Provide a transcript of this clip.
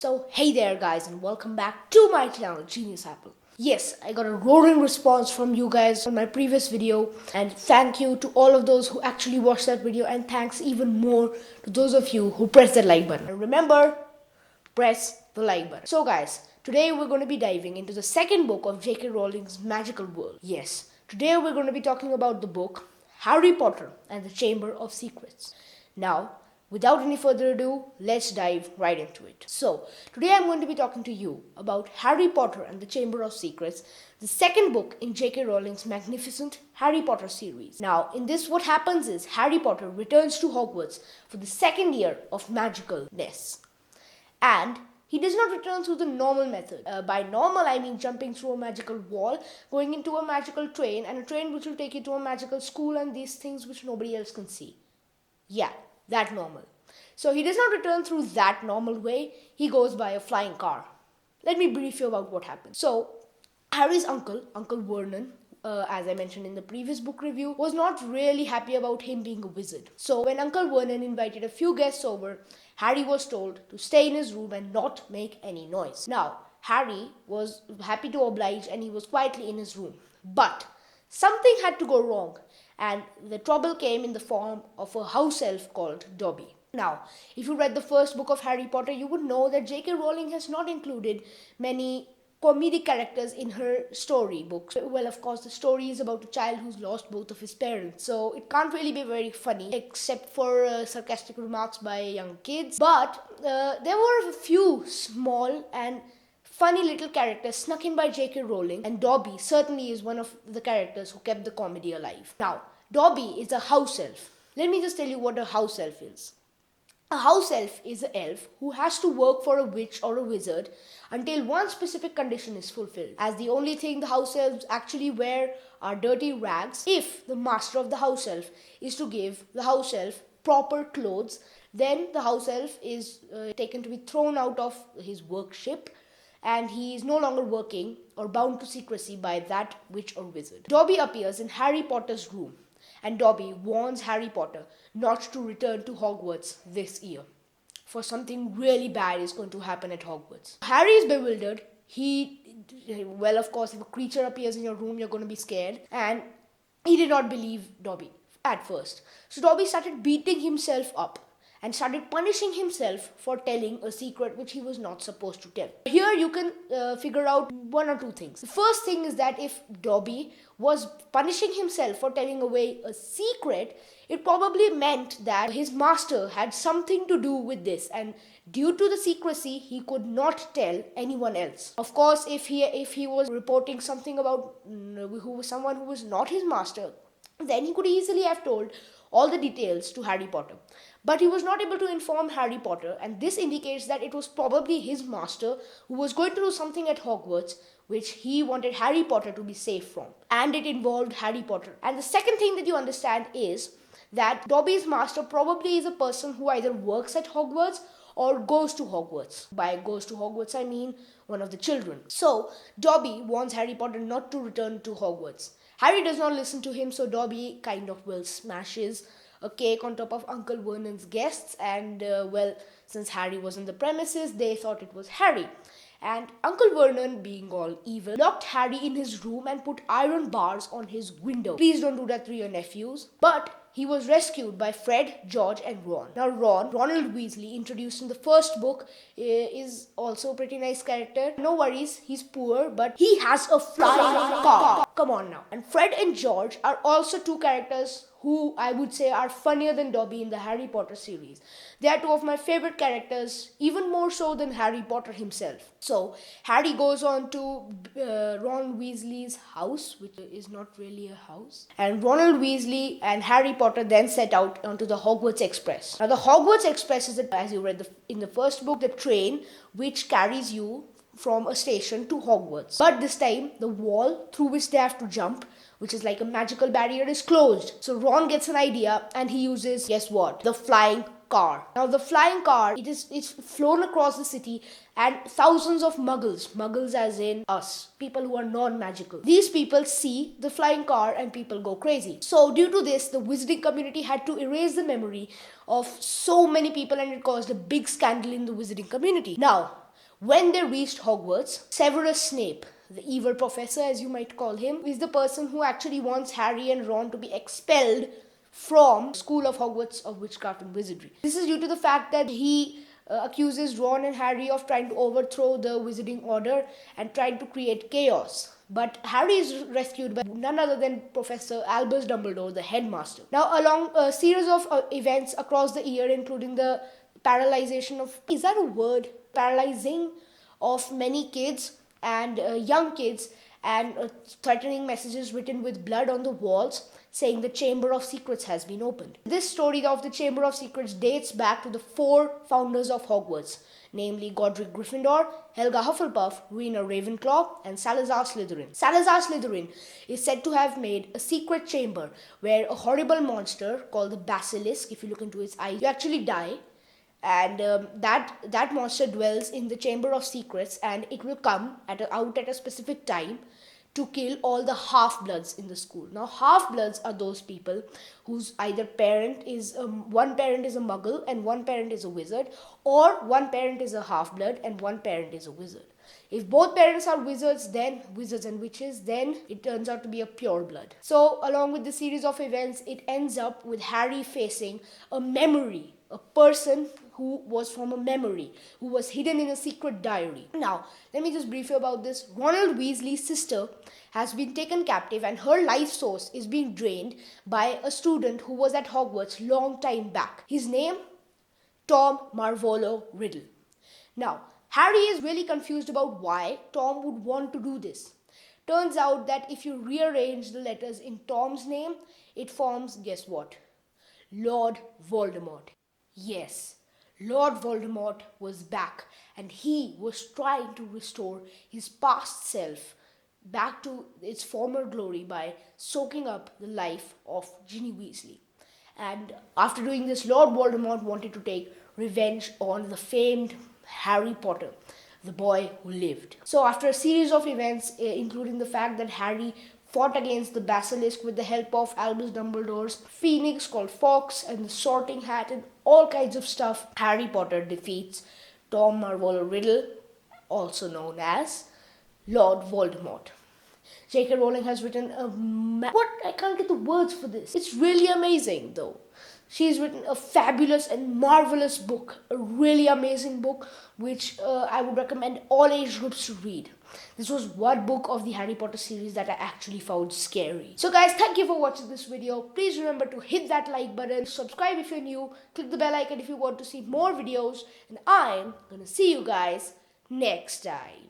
So hey there guys, and welcome back to my channel Genius Apple. Yes, I got a roaring response from you guys on my previous video, and thank you to all of those who actually watched that video, and thanks even more to those of you who pressed that like button. And remember, press the like button. So guys, today we're going to be diving into the second book of J.K. Rowling's magical world. Yes, today we're going to be talking about the book Harry Potter and the Chamber of Secrets. Now, without any further ado, let's dive right into it. So, today I'm going to be talking to you about Harry Potter and the Chamber of Secrets, the second book in J.K. Rowling's magnificent Harry Potter series. Now, in this, what happens is Harry Potter returns to Hogwarts for the second year of magicalness. And he does not return through the normal method. By normal, I mean jumping through a magical wall, going into a magical train, and a train which will take you to a magical school, and these things which nobody else can see. Yeah, that normal. So he does not return through that normal way. He goes by a flying car. Let me brief you about what happened. So Harry's uncle, Uncle Vernon, as I mentioned in the previous book review, was not really happy about him being a wizard. So when Uncle Vernon invited a few guests over, Harry was told to stay in his room and not make any noise. Now, Harry was happy to oblige and he was quietly in his room. But something had to go wrong, and the trouble came in the form of a house elf called Dobby. Now, if you read the first book of Harry Potter, you would know that J.K. Rowling has not included many comedic characters in her story books. Well, of course, the story is about a child who's lost both of his parents, so it can't really be very funny, except for sarcastic remarks by young kids. But there were a few small and funny little characters snuck in by J.K. Rowling, and Dobby certainly is one of the characters who kept the comedy alive. Now, Dobby is a house elf. Let me just tell you what a house elf is. A house elf is an elf who has to work for a witch or a wizard until one specific condition is fulfilled. As the only thing the house elves actually wear are dirty rags, if the master of the house elf is to give the house elf proper clothes, then the house elf is taken to be thrown out of his workship, and he is no longer working or bound to secrecy by that witch or wizard. Dobby appears in Harry Potter's room, and Dobby warns Harry Potter not to return to Hogwarts this year, for something really bad is going to happen at Hogwarts. Harry is bewildered. Well, of course, if a creature appears in your room, you're going to be scared, and he did not believe Dobby at first. So Dobby started beating himself up and started punishing himself for telling a secret which he was not supposed to tell. Here you can figure out one or two things. The first thing is that if Dobby was punishing himself for telling away a secret, it probably meant that his master had something to do with this, and due to the secrecy, he could not tell anyone else. Of course, if he was reporting something about someone who was not his master, then he could easily have told all the details to Harry Potter. But he was not able to inform Harry Potter, and this indicates that it was probably his master who was going to do something at Hogwarts which he wanted Harry Potter to be safe from. And it involved Harry Potter. And the second thing that you understand is that Dobby's master probably is a person who either works at Hogwarts or goes to Hogwarts. By goes to Hogwarts, I mean one of the children. So, Dobby warns Harry Potter not to return to Hogwarts. Harry does not listen to him, so Dobby kind of smashes a cake on top of Uncle Vernon's guests, and since Harry was in the premises, they thought it was Harry. And Uncle Vernon, being all evil, locked Harry in his room and put iron bars on his window. Please don't do that to your nephews. But he was rescued by Fred, George, and Ron. Now Ronald Weasley, introduced in the first book, is also a pretty nice character. No worries, he's poor, but he has a flying car. Come on now. And Fred and George are also two characters who I would say are funnier than Dobby in the Harry Potter series. They are two of my favorite characters, even more so than Harry Potter himself. So, Harry goes on to Ron Weasley's house, which is not really a house. And Ronald Weasley and Harry Potter then set out onto the Hogwarts Express. Now, the Hogwarts Express is, as you read in the first book, the train which carries you from a station to Hogwarts. But this time, the wall through which they have to jump, which is like a magical barrier, is closed. So Ron gets an idea and he uses, guess what? The flying car. Now the flying car, it's flown across the city, and thousands of muggles as in us, people who are non-magical. These people see the flying car and people go crazy. So due to this, the wizarding community had to erase the memory of so many people, and it caused a big scandal in the wizarding community. Now, When they reached Hogwarts, Severus Snape, the evil professor as you might call him, is the person who actually wants Harry and Ron to be expelled from School of Hogwarts of Witchcraft and Wizardry. This is due to the fact that he accuses Ron and Harry of trying to overthrow the Wizarding Order and trying to create chaos. But Harry is rescued by none other than Professor Albus Dumbledore, the headmaster. Now, along a series of events across the year, including the paralyzation of, is that a word? Paralyzing of many kids and young kids, and threatening messages written with blood on the walls saying the Chamber of Secrets has been opened. This story of the Chamber of Secrets dates back to the 4 founders of Hogwarts, namely Godric Gryffindor, Helga Hufflepuff, Rena Ravenclaw, and Salazar Slytherin. Salazar Slytherin is said to have made a secret chamber where a horrible monster called the Basilisk, if you look into its eyes, you actually die. And that monster dwells in the Chamber of Secrets, and it will come out at a specific time to kill all the half-bloods in the school. Now, half-bloods are those people whose either parent is, one parent is a muggle and one parent is a wizard, or one parent is a half-blood and one parent is a wizard. If both parents are wizards and witches, then it turns out to be a pure blood. So, along with the series of events, it ends up with Harry facing a memory, a person who was from a memory, who was hidden in a secret diary. Now, let me just brief you about this. Ronald Weasley's sister has been taken captive and her life source is being drained by a student who was at Hogwarts long time back. His name? Tom Marvolo Riddle. Now, Harry is really confused about why Tom would want to do this. Turns out that if you rearrange the letters in Tom's name, it forms, guess what? Lord Voldemort. Yes, Lord Voldemort was back and he was trying to restore his past self back to its former glory by soaking up the life of Ginny Weasley. And after doing this, Lord Voldemort wanted to take revenge on the famed Harry Potter, the boy who lived. So after a series of events, including the fact that Harry fought against the Basilisk with the help of Albus Dumbledore's Phoenix called Fawkes and the Sorting Hat and all kinds of stuff, Harry Potter defeats Tom Marvolo Riddle, also known as Lord Voldemort. J.K. Rowling has written I can't get the words for this. It's really amazing though. She's written a fabulous and marvelous book, a really amazing book, which I would recommend all age groups to read. This was one book of the Harry Potter series that I actually found scary. So guys, thank you for watching this video. Please remember to hit that like button, subscribe if you're new, click the bell icon if you want to see more videos, and I'm gonna see you guys next time.